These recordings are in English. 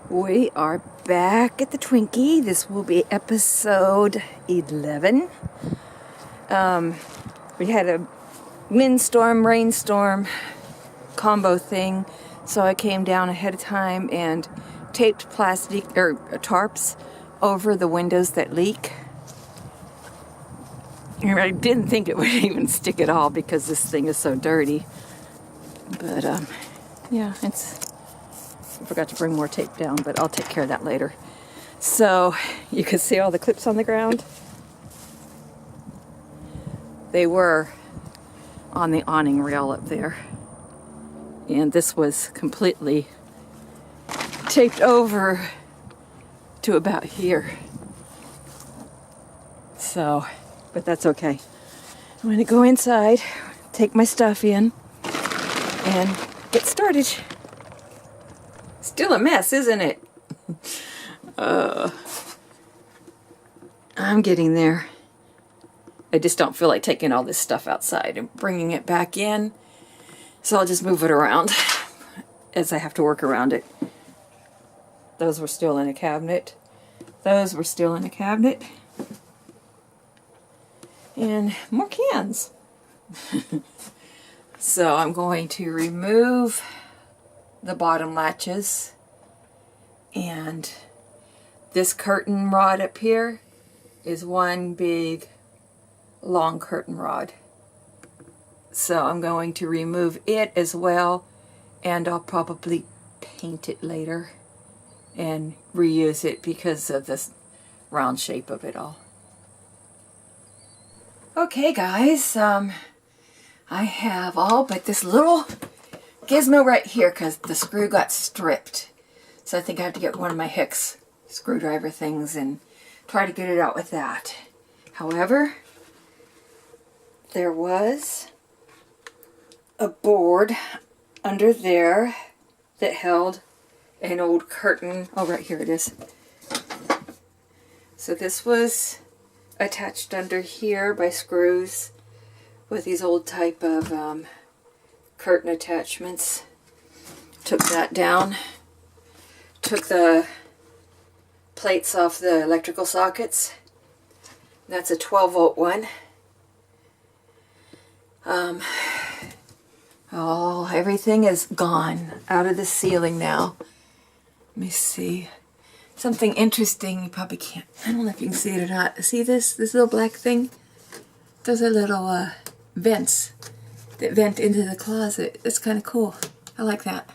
We are back at the Twinkie. This will be episode 11. We had a windstorm, rainstorm combo thing, so I came down ahead of time and taped plastic or tarps over the windows that leak. And I didn't think it would even stick at all because this thing is so dirty. But yeah, I forgot to bring more tape down, but I'll take care of that later. So you can see all the clips on the ground. They were on the awning rail up there. And this was completely taped over to about here. So, but that's okay. I'm gonna go inside, take my stuff in, and get started. Still a mess, isn't it? I'm getting there. I just don't feel like taking all this stuff outside and bringing it back in. So I'll just move it around as I have to work around it. Those were still in a cabinet. Those were still in a cabinet. And more cans. So I'm going to remove the bottom latches, and this curtain rod up here is one big long curtain rod. So I'm going to remove it as well, and I'll probably paint it later and reuse it because of this round shape of it all. Okay guys, I have all but this little gizmo right here because the screw got stripped. So I think I have to get one of my Hex screwdriver things and try to get it out with that. However, there was a board under there that held an old curtain. Oh, right here it is. So this was attached under here by screws with these old type of curtain attachments. Took that down. Took the plates off the electrical sockets. That's a 12-volt one. Oh, everything is gone out of the ceiling now. Let me see. Something interesting, you probably can't, I don't know if you can see it or not. See this little black thing? Those are little vents that vent into the closet. It's kind of cool. I like that.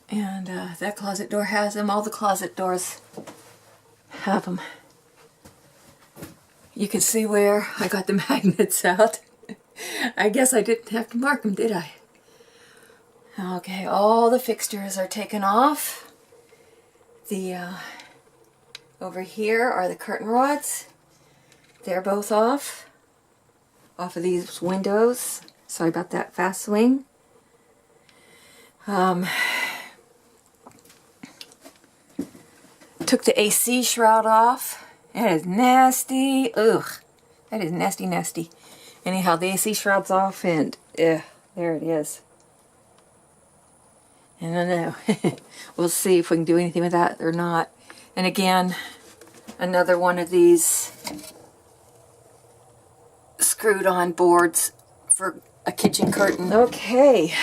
And that closet door has them. All the closet doors have them. You can see where I got the magnets out. I guess I didn't have to mark them, did I? Okay, all the fixtures are taken off. The over here are the curtain rods. They're both off of these windows. Sorry about that fast swing. Took the AC shroud off. That is nasty. Ugh, that is nasty, nasty. Anyhow, the AC shroud's off, and there it is. I don't know. We'll see if we can do anything with that or not. And again, another one of these screwed on boards for a kitchen curtain. Okay.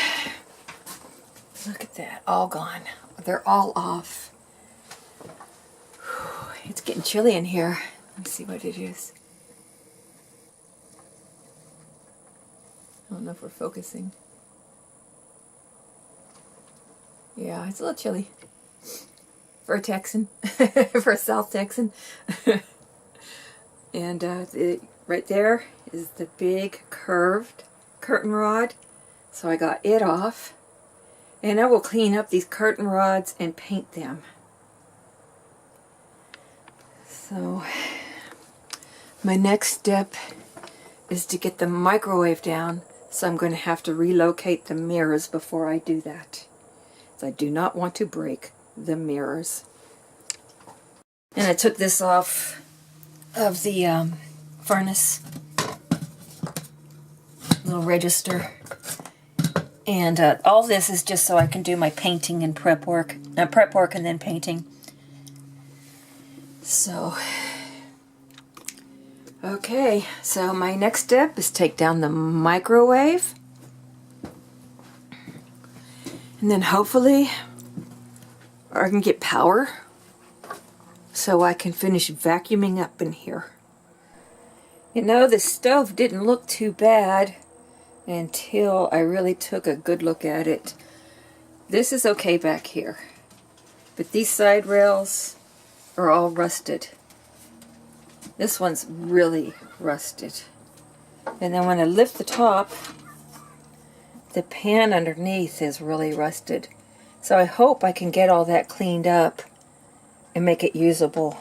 Look at that. All gone. They're all off. It's getting chilly in here. Let's see what it is. I don't know if we're focusing. Yeah, it's a little chilly. For a Texan. For a South Texan. And right there is the big curved curtain rod. So I got it off. And I will clean up these curtain rods and paint them. So my next step is to get the microwave down. So I'm going to have to relocate the mirrors before I do that. So I do not want to break the mirrors. And I took this off of the furnace. Little register. And all this is just so I can do my painting and prep work and then painting. So, okay, so my next step is take down the microwave. And then hopefully I can get power so I can finish vacuuming up in here. You know, the stove didn't look too bad until I really took a good look at it. This is okay back here, but these side rails are all rusted. This one's really rusted. And then when I lift the top, the pan underneath is really rusted. So I hope I can get all that cleaned up and make it usable.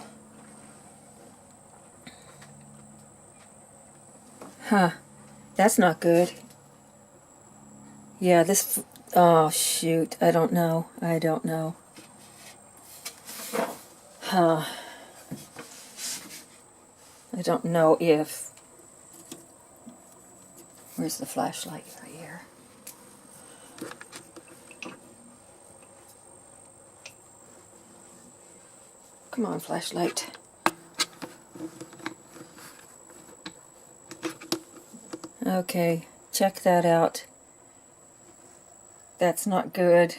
Huh, that's not good. Yeah, this, oh shoot, I don't know. Huh. I don't know if, where's the flashlight? Right here. Come on, flashlight. Okay, check that out. That's not good.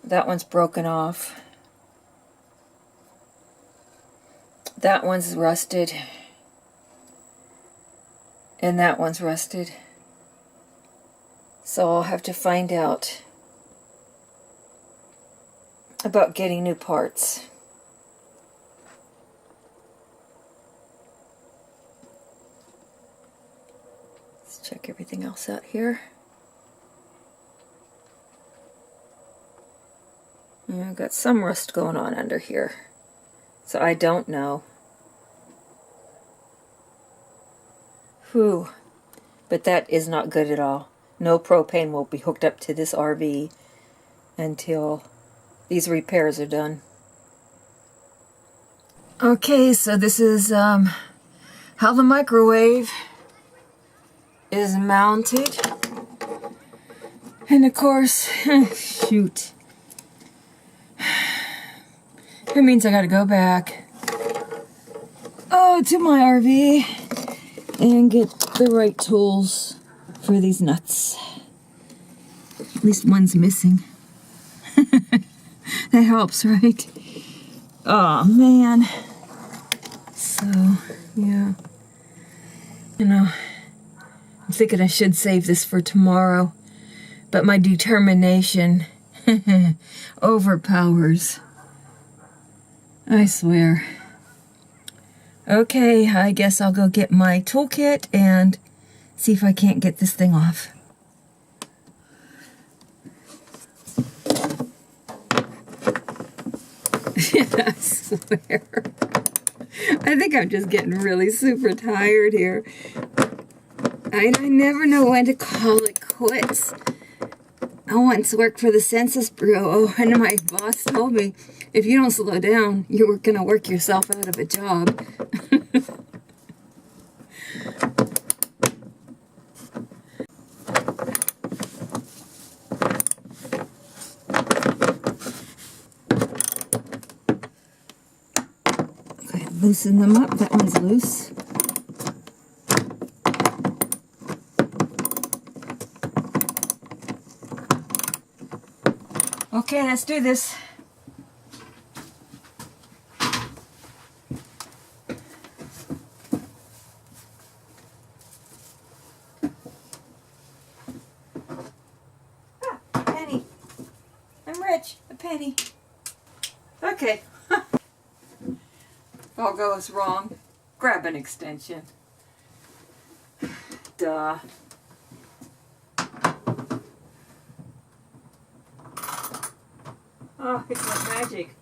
That one's broken off. That one's rusted. And that one's rusted. So I'll have to find out about getting new parts. Let's check everything else out here. Yeah, I've got some rust going on under here. So I don't know. Whew. But that is not good at all. No propane will be hooked up to this RV until these repairs are done. Okay, so this is how the microwave is mounted. And of course, shoot. That means I gotta go back to my RV and get the right tools for these nuts. At least one's missing. That helps, right? Oh man. So, yeah. You know, I'm thinking I should save this for tomorrow, but my determination overpowers. I swear. Okay, I guess I'll go get my toolkit and see if I can't get this thing off. I swear. I think I'm just getting really super tired here. I never know when to call it quits. I once worked for the Census Bureau, and my boss told me, if you don't slow down, you're going to work yourself out of a job. Okay, loosen them up. That one's loose. Okay, let's do this. Penny. I'm rich. A penny. Okay. If all goes wrong, grab an extension. Duh. Oh, it's like magic.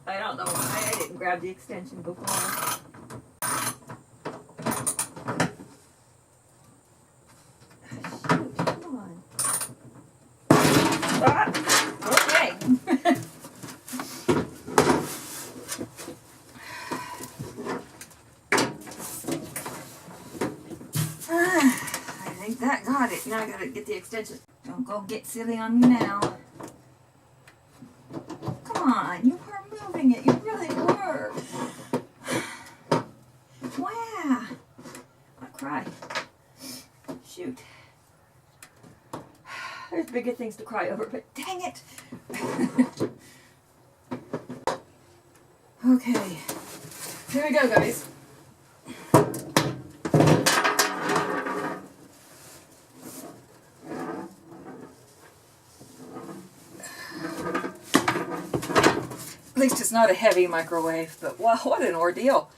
I don't know why I didn't grab the extension before. Shoot, come on. Ah, okay. I think that got it. Now I gotta get the extension. Don't go get silly on me now. Come on, you were moving it. You really were. Wow. I cry. Shoot. There's bigger things to cry over, but dang it. Okay. Here we go, guys. At least it's not a heavy microwave, but wow, what an ordeal.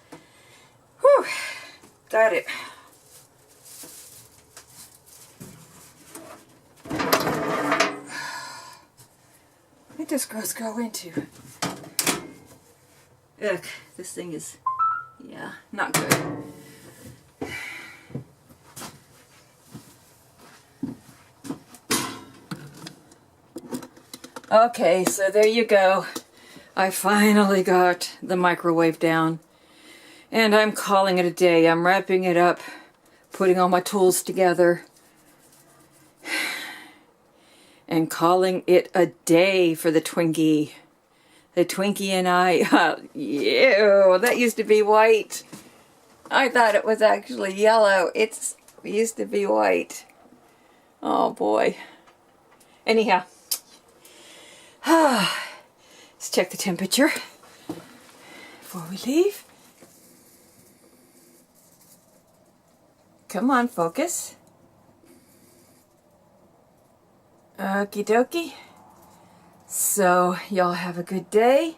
Whew. Got it. What does gross go into? Ugh, this thing is, yeah, not good. Okay, so there you go. I finally got the microwave down. And I'm calling it a day. I'm wrapping it up, putting all my tools together, and calling it a day for the Twinkie. The Twinkie and I, ew, that used to be white. I thought it was actually yellow. It used to be white. Oh boy. Anyhow. Let's check the temperature before we leave. Come on, focus. Okie dokie. So, y'all have a good day.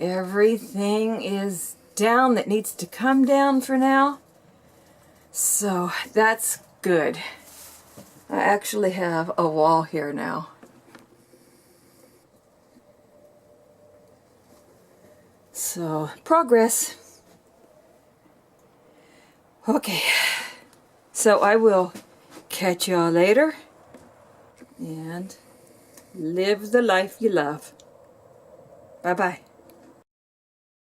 Everything is down that needs to come down for now. So, that's good. I actually have a wall here now. So, progress. Okay. So, I will catch y'all later. And live the life you love. Bye-bye.